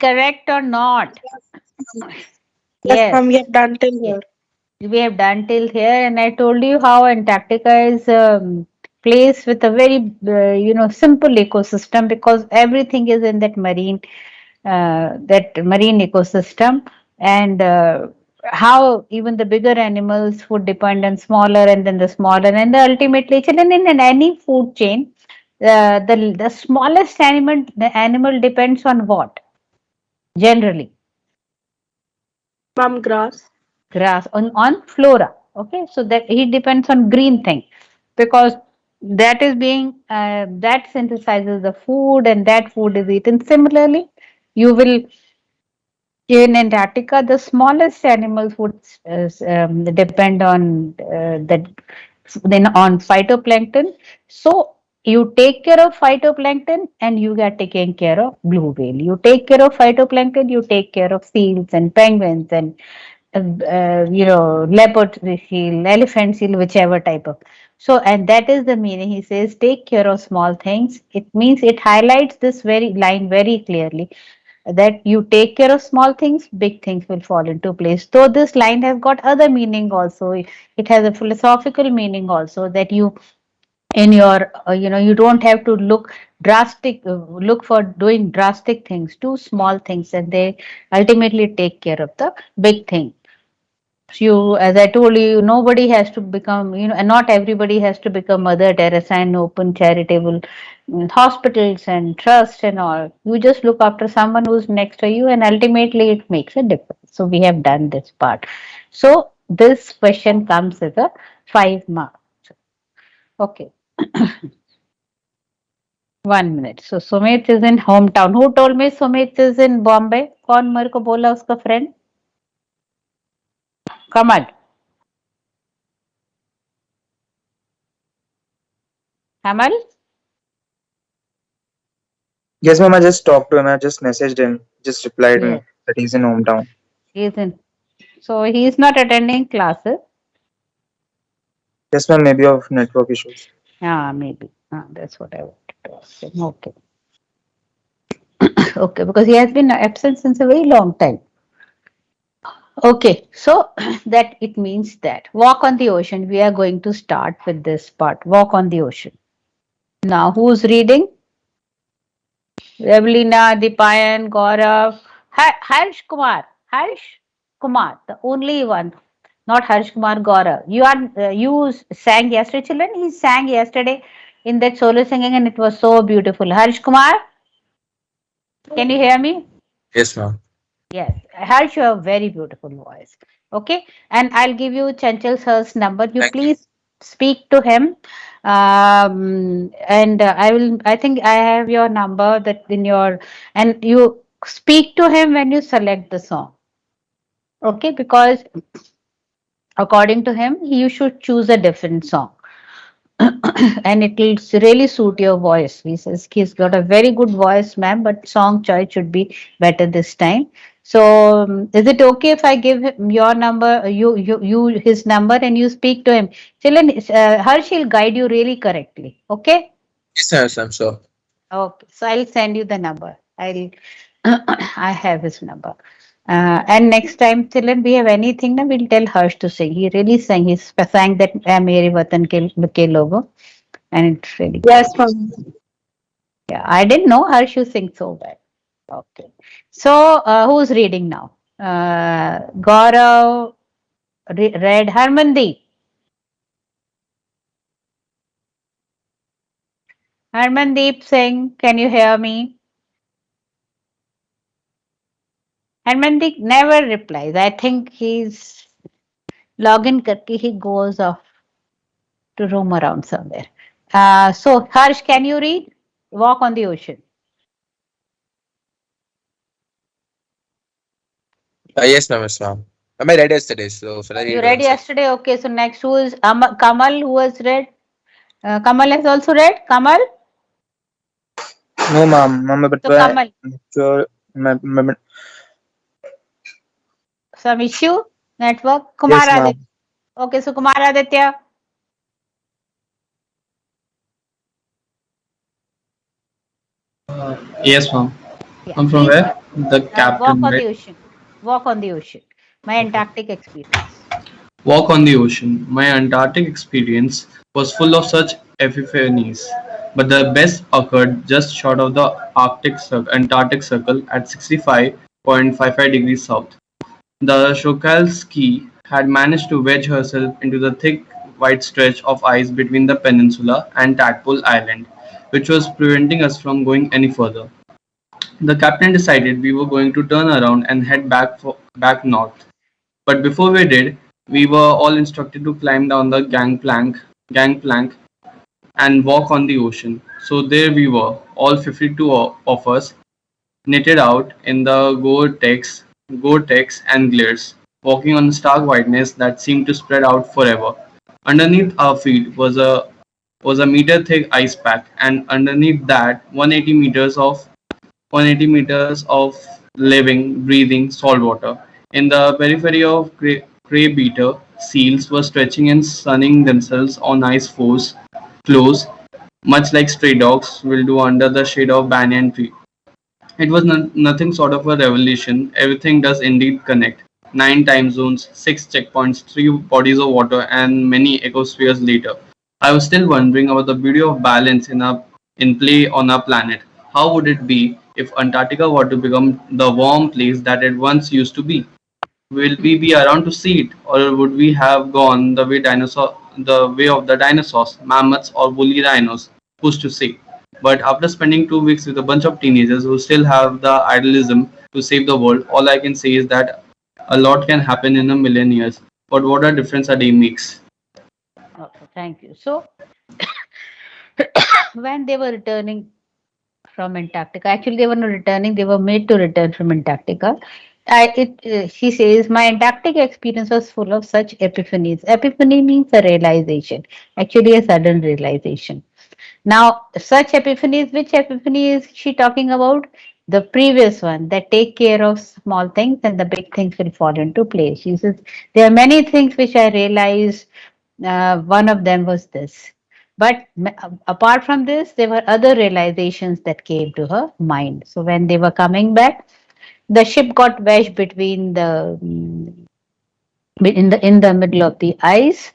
correct or not? Yes, Yes. ma'am, we have done till Yes. here. We have done till here, and I told you how Antarctica is a place with a very, simple ecosystem because everything is in that marine ecosystem, and how even the bigger animals would depend on smaller, and then the smaller, and the ultimately, children in any food chain, the smallest animal depends on what generally? Ma'am, grass. Grass on flora. Okay, so that he depends on green thing because that is being that synthesizes the food and that food is eaten. Similarly, you will in Antarctica, the smallest animals would depend on that then on phytoplankton. So you take care of phytoplankton and you get taken care of blue whale. You take care of phytoplankton, you take care of seals and penguins and leopard seal, elephant seal, whichever type of. So, and that is the meaning. He says, take care of small things. It means it highlights this very line very clearly that you take care of small things, big things will fall into place. Though this line has got other meaning also, it has a philosophical meaning also that you in your you don't have to look for doing drastic things, do small things, and they ultimately take care of the big thing. You, as I told you, nobody has to become, and not everybody has to become Mother Teresa and open charitable hospitals and trust and all. You just look after someone who's next to you, and ultimately it makes a difference. So we have done this part. So this question comes as a 5 mark. Okay, 1 minute. So Sumit is in hometown. Who told me Sumit is in Bombay? कौन मेरे को बोला उसका friend? Kamal. Kamal? Yes, ma'am. I just talked to him. I just messaged him. Just replied me Yes, that he's in hometown. he is in. So he is not attending classes. Yes, ma'am. Maybe of network issues. Yeah, maybe. That's what I wanted to ask him. Okay. Okay, because he has been absent since a very long time. Okay, so that it means that walk on the ocean. We are going to start with this part. Walk on the ocean. Now, who's reading? Evelina, Dipayan, Gaurav, Harsh Kumar. Harsh Kumar, the only one, not Harsh Kumar Gaurav. You sang yesterday, children. He sang yesterday in that solo singing, and it was so beautiful. Harsh Kumar, can you hear me? Yes, ma'am. Yes, Harsh, you have a very beautiful voice. Okay, and I'll give you Chanchal sir's number. You Thank you. please speak to him, and I will. I think I have your number that in your, and you speak to him when you select the song. Okay, because according to him, you should choose a different song. And it will really suit your voice. He says he's got a very good voice, ma'am, but song choice should be better this time. So, is it okay if I give him your number, you his number, and you speak to him? Chilan, Harsh will guide you really correctly. Okay. Yes, yes, I'm sure. Okay. So I'll send you the number. I'll I have his number. And next time, Chilan, we have anything, na, we'll tell Harsh to sing. He really sang. He sang that Mere Watan ke Logo, and it's really good. Yes, ma'am. Yeah, I didn't know Harshu sings so well. Okay. So, who's reading now? Gaurav read Harmandeep. Harmandeep Singh, can you hear me? Harmandeep never replies. I think he's login karke he goes off to roam around somewhere. So, Harsh, can you read? Walk on the ocean. Yes, ma'am. Yes, ma'am. Ma'am, I read yesterday, so shall I You read read once again? yesterday? Okay, so next who is Kamal who has read? Kamal has also read? Kamal? No, ma'am. Ma'am, but So, Kamal. I'm sure. Some issue? Network? Kumar Yes, Aditya. ma'am. Okay, so Kumar Aditya. Yes, ma'am. Yeah, I'm from please where? The walk captain, on right? the ocean. Walk on the ocean. My Okay. Antarctic experience. Walk on the ocean. My Antarctic experience was full of such epiphanies, but the best occurred just short of the Antarctic Circle at 65.55 degrees south. The Shokalski had managed to wedge herself into the thick white stretch of ice between the peninsula and Tadpole Island, which was preventing us from going any further. The captain decided we were going to turn around and head back north. But before we did, we were all instructed to climb down the gangplank and walk on the ocean. So there we were, all 52 of us, knitted out in the Gore-Tex and glares, walking on stark whiteness that seemed to spread out forever. Underneath our feet was a meter thick ice pack, and underneath that 180 meters of living, breathing salt water. In the periphery of cray-beater, seals were stretching and sunning themselves on floes, much like stray dogs will do under the shade of banyan tree. It was nothing sort of a revelation. Everything does indeed connect. 9 time zones, 6 checkpoints, 3 bodies of water, and many ecospheres later. I was still wondering about the beauty of balance in play on our planet. How would it be if Antarctica were to become the warm place that it once used to be? Will we be around to see it, or would we have gone the way of the dinosaurs, mammoths, or woolly rhinos? Who's to say? But after spending 2 weeks with a bunch of teenagers who still have the idealism to save the world, all I can say is that a lot can happen in a million years. But what a difference a day makes. Okay, thank you. So when they were returning from Antarctica. Actually, they were not returning; they were made to return from Antarctica. She says, my Antarctic experience was full of such epiphanies. Epiphany means a realization, actually a sudden realization. Now, such epiphanies, which epiphany is she talking about? The previous one, that take care of small things and the big things will fall into place. She says, there are many things which I realized. One of them was this. But apart from this, there were other realizations that came to her mind. So when they were coming back, the ship got wedged between in the middle of the ice,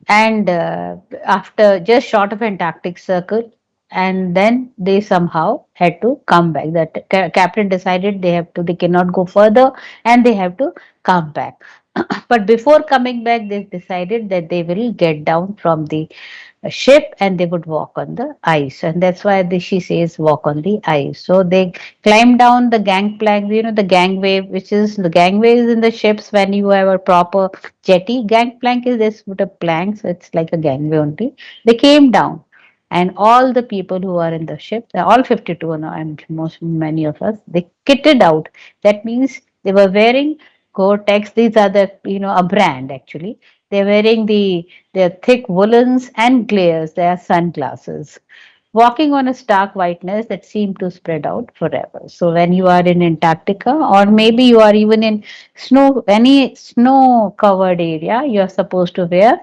and after just short of Antarctic Circle, and then they somehow had to come back. The captain decided they cannot go further, and they have to come back. But before coming back, they decided that they will get down from the ship and they would walk on the ice, and that's why she says walk on the ice. So they climb down the gangplank, the gangway, which is the gangway is in the ships when you have a proper jetty. Gangplank is this with a plank, so it's like a gangway only. They came down, and all the people who are in the ship, they're all 52 now, and most many of us, they kitted out. That means they were wearing Gore-Tex. These are a brand actually. They're wearing their thick woolens and glares. They are sunglasses, walking on a stark whiteness that seemed to spread out forever. So when you are in Antarctica, or maybe you are even in any snow-covered area, you are supposed to wear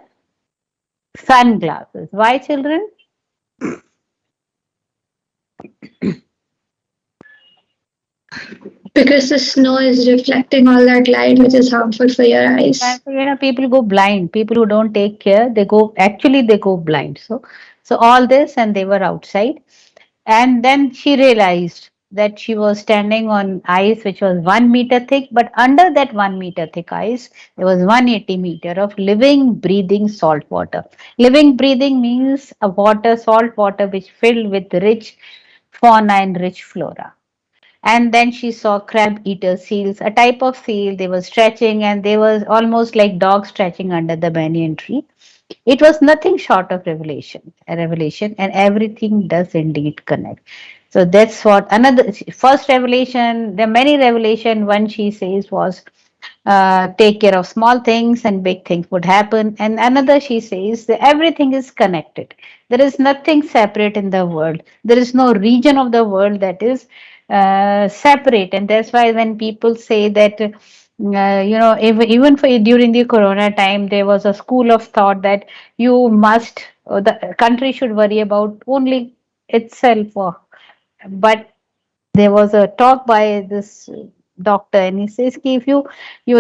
sunglasses. Why, children? Because the snow is reflecting all that light, which is harmful for your eyes. And people go blind. People who don't take care, they go blind. So all this, and they were outside. And then she realized that she was standing on ice which was 1 meter thick, but under that 1 meter thick ice, there was 180 meter of living, breathing salt water. Living, breathing means salt water which filled with rich fauna and rich flora. And then she saw crab eater seals, a type of seal. They were stretching, and they were almost like dogs stretching under the banyan tree. It was nothing short of a revelation, and everything does indeed connect. So that's what another first revelation. There are many revelation. One she says was take care of small things and big things would happen. And another she says that everything is connected. There is nothing separate in the world. There is no region of the world that is separate, and that's why when people say that even for during the corona time, there was a school of thought that the country should worry about only itself, but There was a talk by this doctor, and he says ki if you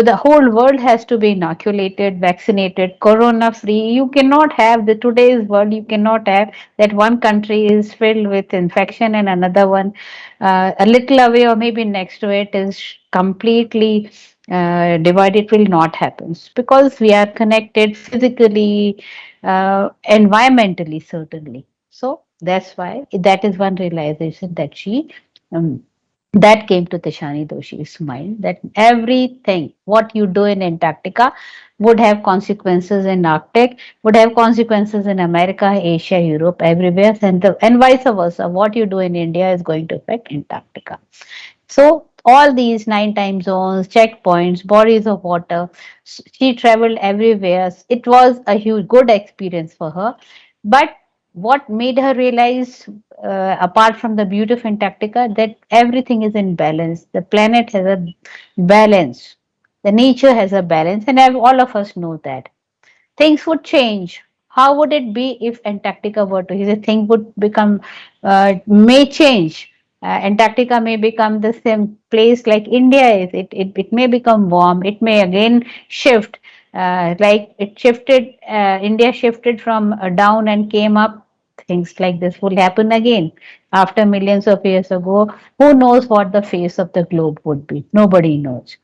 the whole world has to be inoculated, vaccinated, corona free. You cannot have the today's world, you cannot have that one country is filled with infection and another one a little away or maybe next to it is completely divided. It will not happen because we are connected physically, environmentally, certainly. So that's why that is one realization that she um, that came to Tishani Doshi's mind, that everything what you do in Antarctica would have consequences in Arctic, would have consequences in America, Asia, Europe, everywhere, and vice versa. What you do in India is going to affect Antarctica. So all these 9 time zones, checkpoints, bodies of water, she traveled everywhere. It was a huge good experience for her. But what made her realize, apart from the beauty of Antarctica, that everything is in balance. The planet has a balance. The nature has a balance, and all of us know that things would change. How would it be if Antarctica were to? He said things would become, may change. Antarctica may become the same place like India is. It may become warm. It may again shift. Like it shifted, India shifted from down and came up. Things like this will happen again after millions of years ago. Who knows what the face of the globe would be? Nobody knows.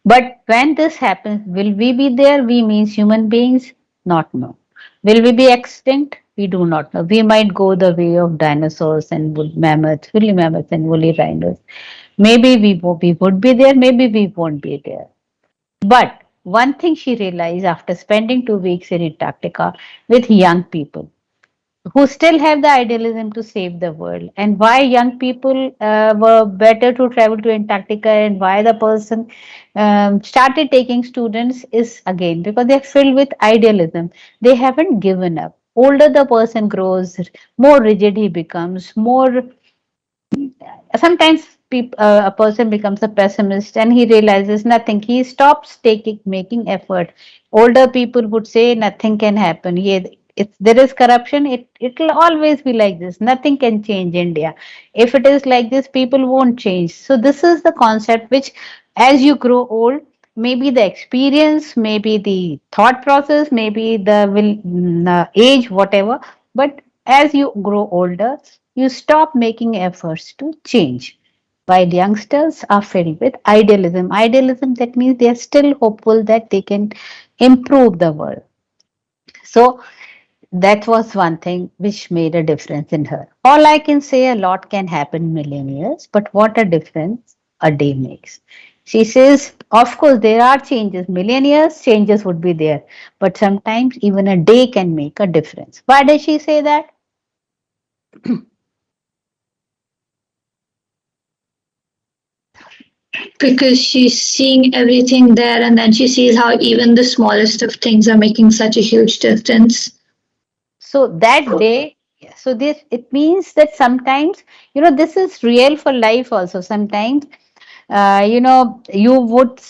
But when this happens, will we be there? We means human beings? Not know. Will we be extinct? We do not know. We might go the way of dinosaurs and woolly mammoths and woolly rhinos. Maybe we would be there, maybe we won't be there. But one thing she realized after spending 2 weeks in Antarctica with young people, who still have the idealism to save the world, and why young people were better to travel to Antarctica, and why the person started taking students is again because they're filled with idealism. They haven't given up. Older the person grows, more rigid he becomes, more sometimes a person becomes a pessimist and he realizes nothing. He stops taking making effort. Older people would say nothing can happen. Yeah, if there is corruption, it'll always be like this. Nothing can change India. If it is like this, people won't change. So this is the concept which, as you grow old, maybe the experience, maybe the thought process, maybe the age, whatever. But as you grow older, you stop making efforts to change. While youngsters are filled with idealism. Idealism, that means they are still hopeful that they can improve the world. So that was one thing which made a difference in her. All I can say, a lot can happen in million years, but what a difference a day makes. She says, of course, there are changes. Million years, changes would be there. But sometimes even a day can make a difference. Why does she say that? Because she's seeing everything there, and then she sees how even the smallest of things are making such a huge difference. So that day, so this it means that sometimes, this is real for life also. Sometimes, you would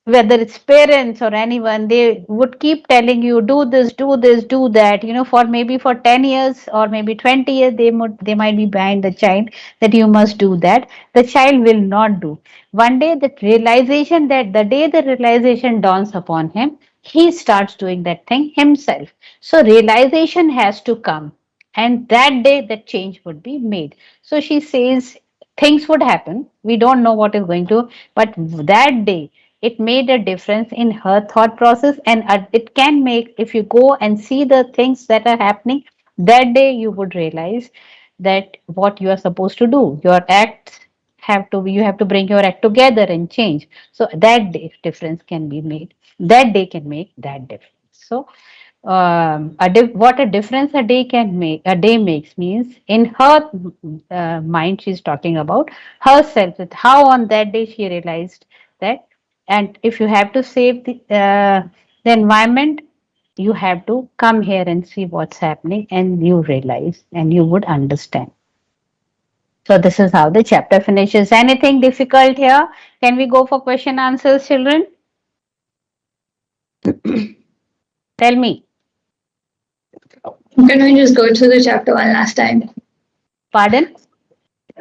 whether it's parents or anyone, they would keep telling you do this, do this, do that. For maybe for 10 years or maybe 20 years, they might be behind the child that you must do that. The child will not do. One day, the day the realization dawns upon him, he starts doing that thing himself. So realization has to come, and that day the change would be made. So she says things would happen. We don't know what is going to, but that day it made a difference in her thought process, and it can make, if you go and see the things that are happening, that day you would realize that what you are supposed to do, your acts you have to bring your act together and change. So that day difference can be made. That day can make that difference. So what a difference a day makes means in her mind, she's talking about herself, with how on that day she realized that. And if you have to save the environment, you have to come here and see what's happening, and you realize and you would understand. So this is how the chapter finishes. Anything difficult here? Can we go for question answers, children? Tell me. Can we just go through the chapter one last time? Pardon?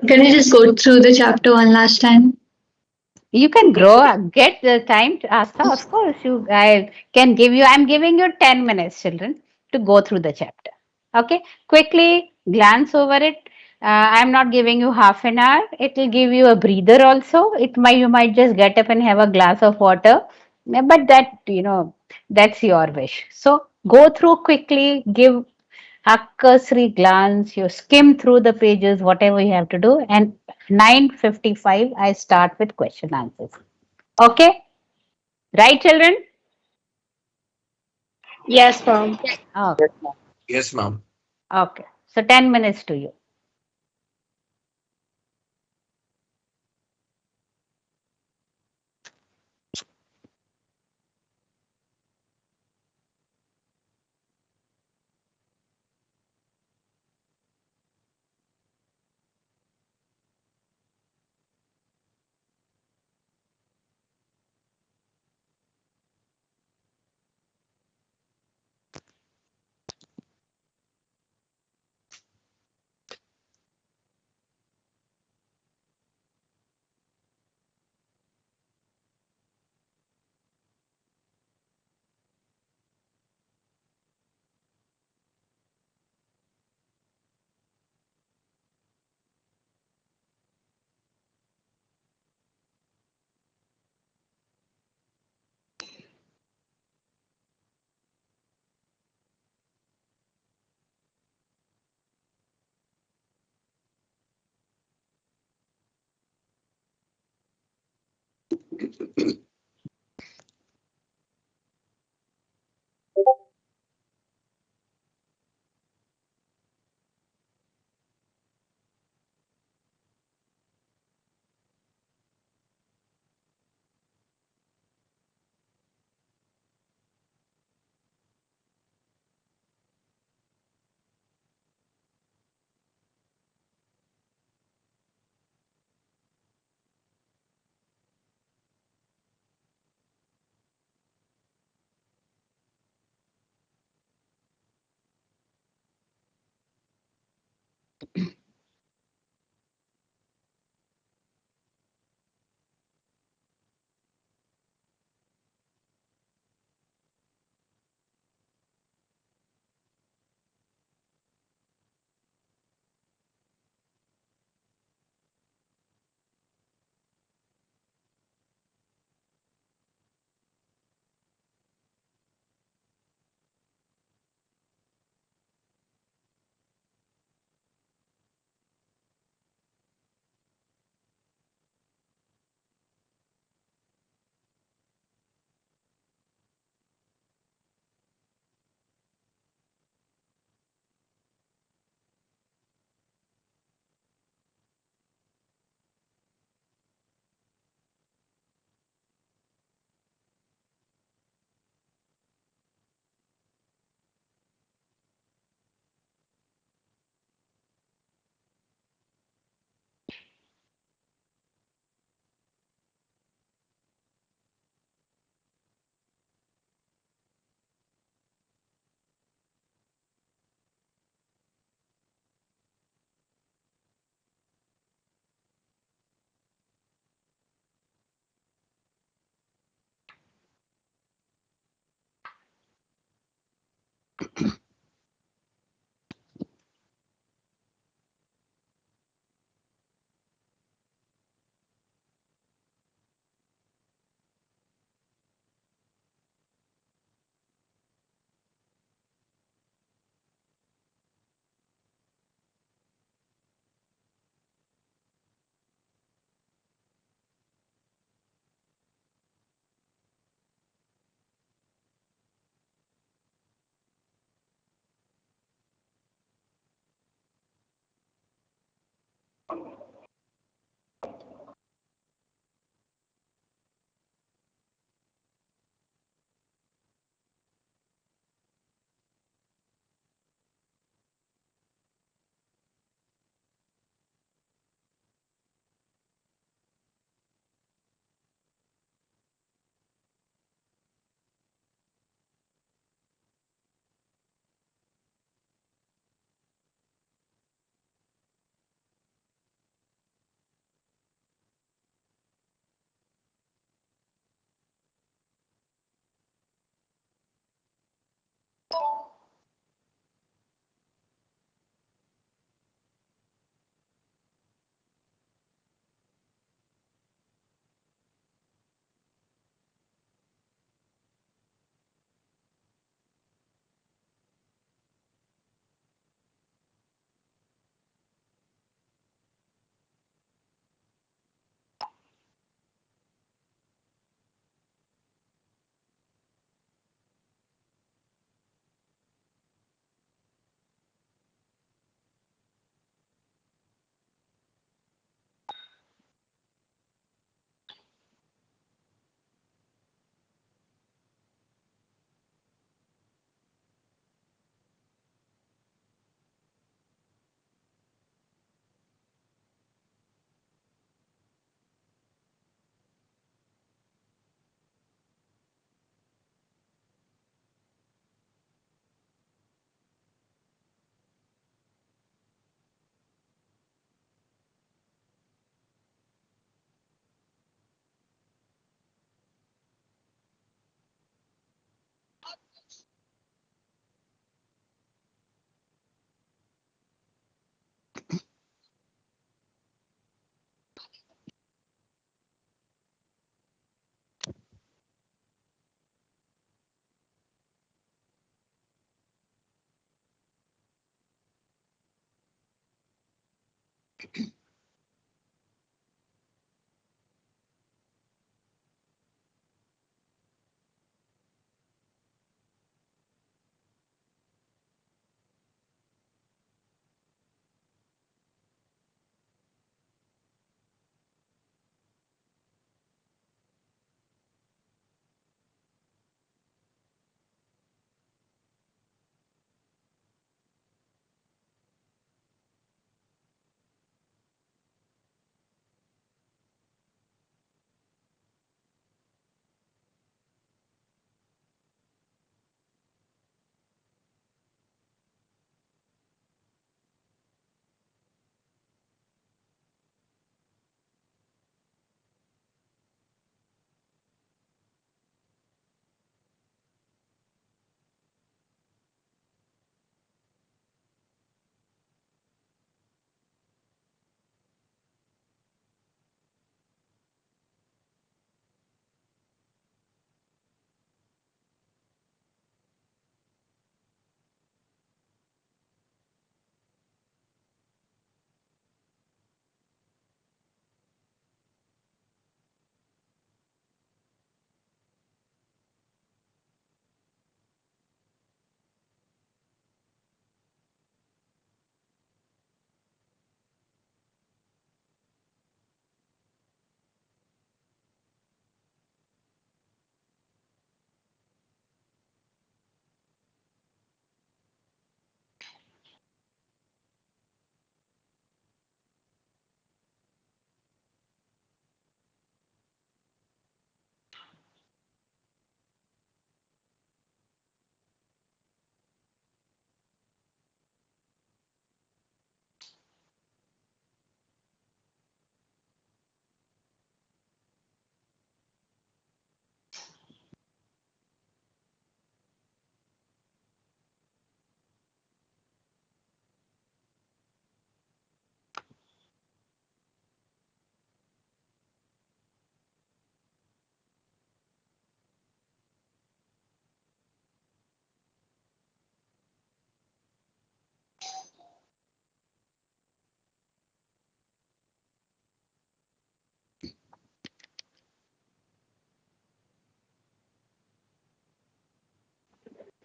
Can you just go through the chapter one last time? You can get the time to ask. Of course, I can give you. I'm giving you 10 minutes, children, to go through the chapter. Okay, quickly glance over it. I'm not giving you half an hour. It will give you a breather also. You might just get up and have a glass of water, but that's your wish. So go through quickly. Give a cursory glance. You skim through the pages, whatever you have to do, and 9:55 I start with question answers. Okay, right, children? Yes, mom. Okay, Yes, ma'am. okay. So 10 minutes to you.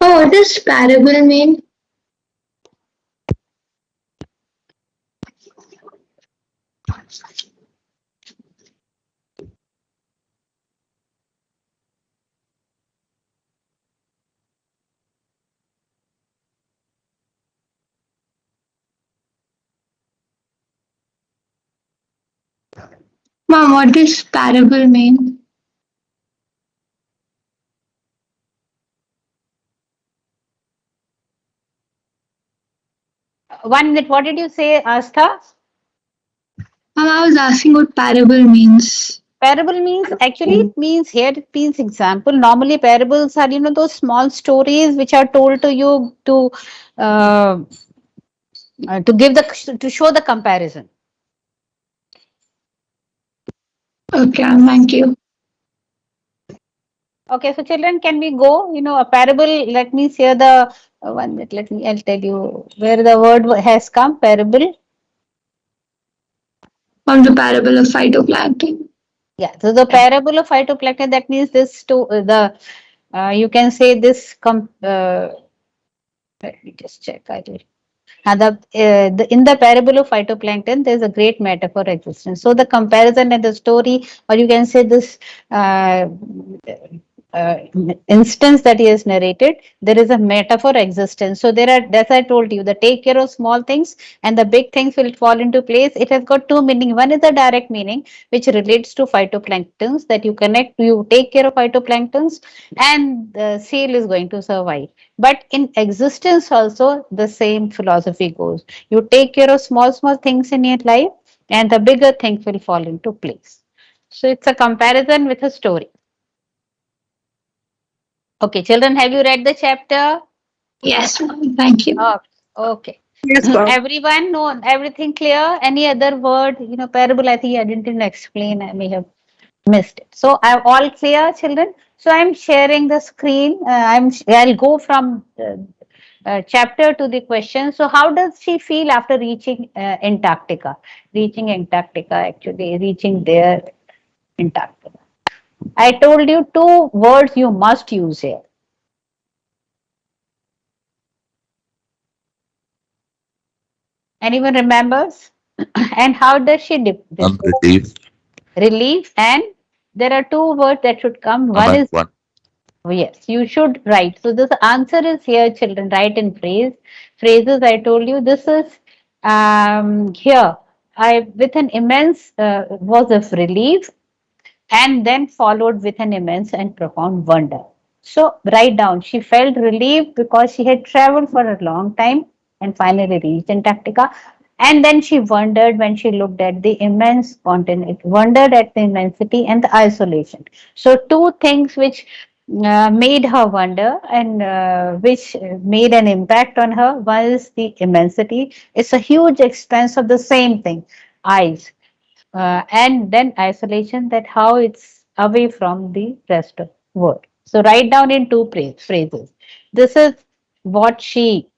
Oh, what does parable mean? Mom, what does parable mean? One minute, what did you say, Astha? Mom, I was asking what parable means. Parable means, actually it means, here it means example. Normally parables are, those small stories which are told to you uh, to give to show the comparison. Okay, thank you. Okay, so children, can we go? A parable. Let me share the one minute. I'll tell you where the word has come. Parable. From the parable of phytoplankton. Yeah. So the parable of phytoplankton. That means this to the. You can say this. Let me just check. I will. In the parable of phytoplankton, there's a great metaphor existence. So the comparison and the story, or you can say this uh, uh, instance that he has narrated, there is a metaphor existence. So there are, as I told you, the take care of small things and the big things will fall into place. It has got two meaning. One is the direct meaning, which relates to phytoplanktons, that you take care of phytoplanktons, and the seal is going to survive. But in existence also, the same philosophy goes. You take care of small things in your life, and the bigger things will fall into place. So it's a comparison with a story. Okay, children, have you read the chapter? Yes, Mom, thank you. Oh, okay. Yes, ma'am. Everyone know everything clear? Any other word? Parable, I think I didn't explain. I may have missed it. So I'm all clear, children. So I'm sharing the screen. I'll go from chapter to the question. So, how does she feel after reaching Antarctica? Reaching Antarctica, actually, reaching there, Antarctica. I told you two words you must use here. Anyone remembers? And how does she describe Relief. relief? And there are two words that should come. One is One. oh, yes, you should write. So this answer is here, children. Write in phrases. I told you this is here. I with an immense was of relief, and then followed with an immense and profound wonder. So write down. She felt relieved because she had traveled for a long time and finally reached Antarctica. And then she wondered when she looked at the immense continent, wondered at the immensity and the isolation. So, two things which made her wonder and which made an impact on her. One is the immensity. It's a huge expanse of the same thing, eyes. And then isolation, that how it's away from the rest of the world. So write down in two phrases. This is what she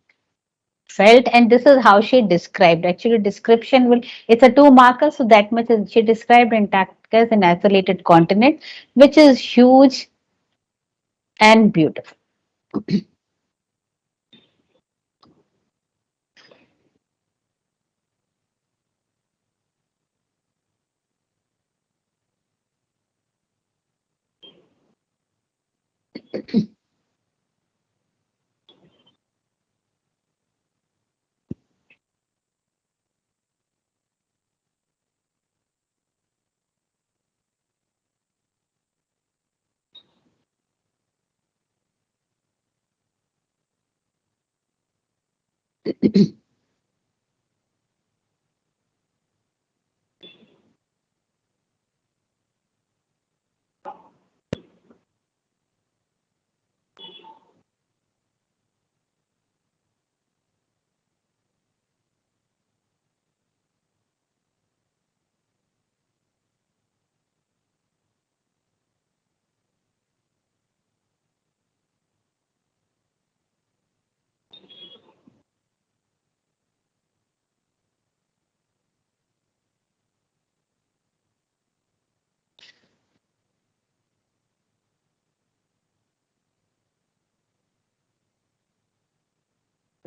felt and this is how she described. Actually, description will, it's a two marker, so that much is, she described Antarctica as an isolated continent, which is huge and beautiful.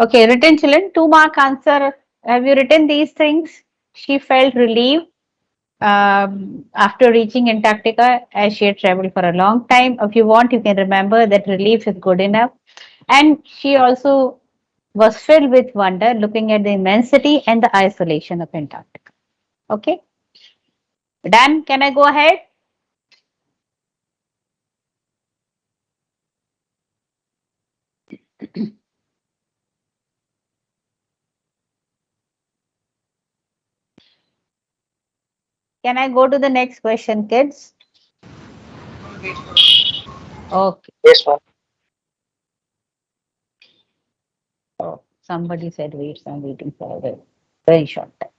Okay, written children, 2 mark answer. Have you written these things? She felt relieved after reaching Antarctica as she had traveled for a long time. If you want, you can remember that relief is good enough. And she also was filled with wonder looking at the immensity and the isolation of Antarctica. Okay, done. Can I go ahead? Can I go to the next question, kids? Okay. Yes, ma'am. Oh, somebody said wait, so I'm waiting for a very short time.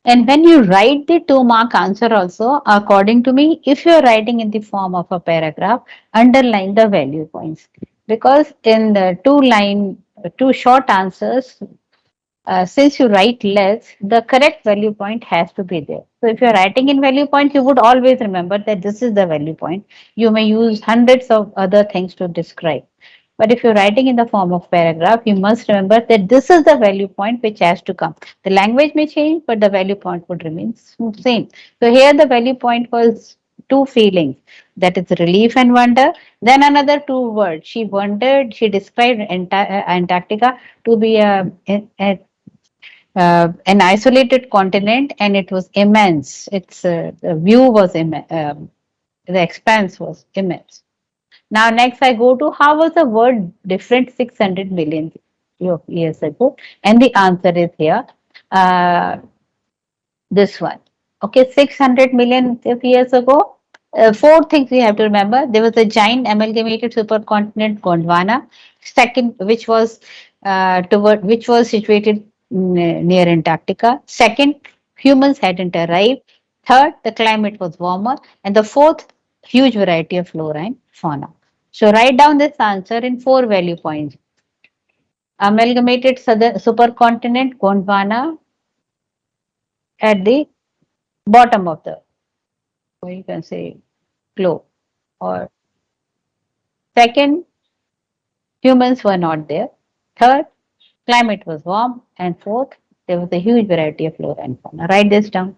And when you write the 2 mark answer also, according to me, if you're writing in the form of a paragraph, underline the value points. Because in the two short answers, since you write less, the correct value point has to be there. So if you're writing in value point, you would always remember that this is the value point. You may use hundreds of other things to describe. But if you're writing in the form of paragraph, you must remember that this is the value point which has to come. The language may change, but the value point would remain same. So here the value point was two feelings, that is relief and wonder. Then another two words. She wondered, she described Antarctica to be an isolated continent and it was immense. Its the view was immense. The expanse was immense. Now, next I go to how was the world different 600 million years ago? And the answer is here. Uh, this one. Okay, 600 million years ago. Four things we have to remember. There was a giant amalgamated supercontinent Gondwana. Second, which was situated near Antarctica. Second, humans hadn't arrived. Third, the climate was warmer. And the fourth, huge variety of flora and fauna. So write down this answer in 4 value points. Amalgamated southern supercontinent Gondwana at the bottom of the, or you can say, globe. Or second, humans were not there. Third, climate was warm. And fourth, there was a huge variety of flora and fauna. Write this down.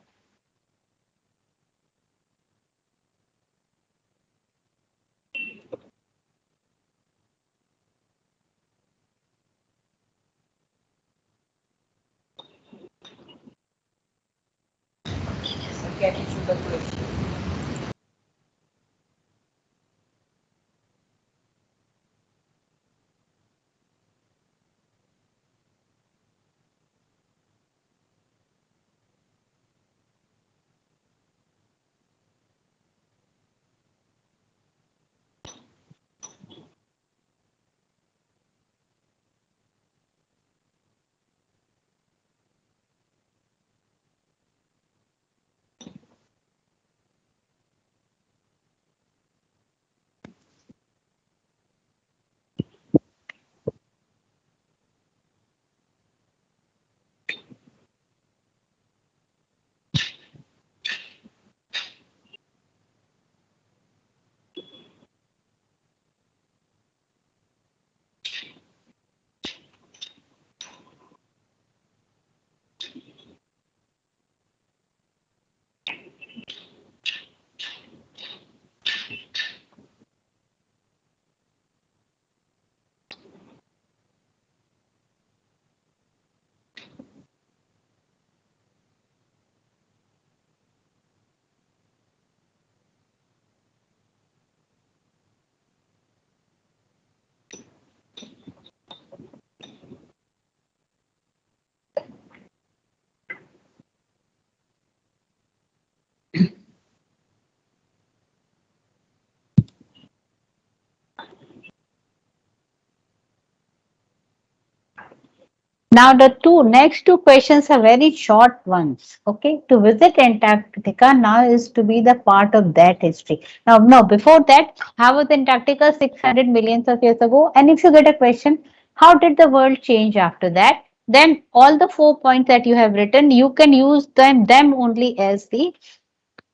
Now the next two questions are very short ones. Okay, to visit Antarctica now is to be the part of that history. Now, no, before that, how was Antarctica 600 millions of years ago? And if you get a question, how did the world change after that? Then all the 4 points that you have written, you can use them only as the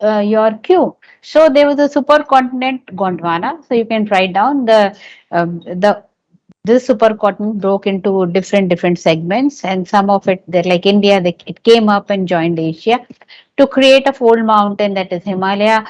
your cue. So there was a supercontinent Gondwana. So you can write down the this supercontinent broke into different segments, and some of it, they're like India, it came up and joined Asia to create a fold mountain, that is Himalaya.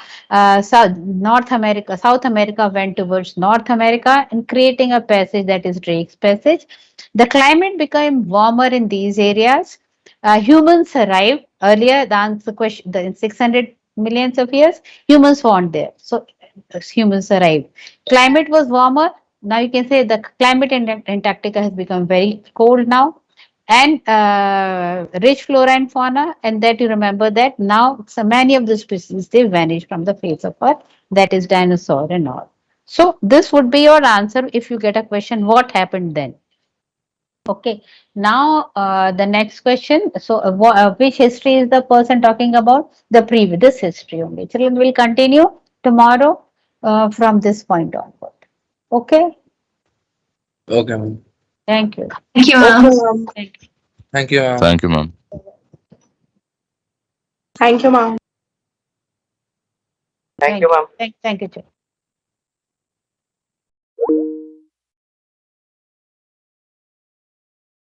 South America went towards North America and creating a passage, that is Drake's Passage. The climate became warmer in these areas. Humans arrived earlier than the question, in 600 millions of years. Humans weren't there, so humans arrived. Climate was warmer. Now you can say the climate in Antarctica has become very cold now, and rich flora and fauna. And that you remember that now so many of the species, they vanished from the face of Earth. That is dinosaur and all. So this would be your answer if you get a question. What happened then? Okay. Now the next question. So which history is the person talking about? The previous, this history only. Children will continue tomorrow from this point onward. Okay. Okay, ma'am. Thank you. Thank you, ma'am. Thank you, ma'am. Thank you, ma'am. Thank you, ma'am. Thank you, ma'am. Thank you, Children.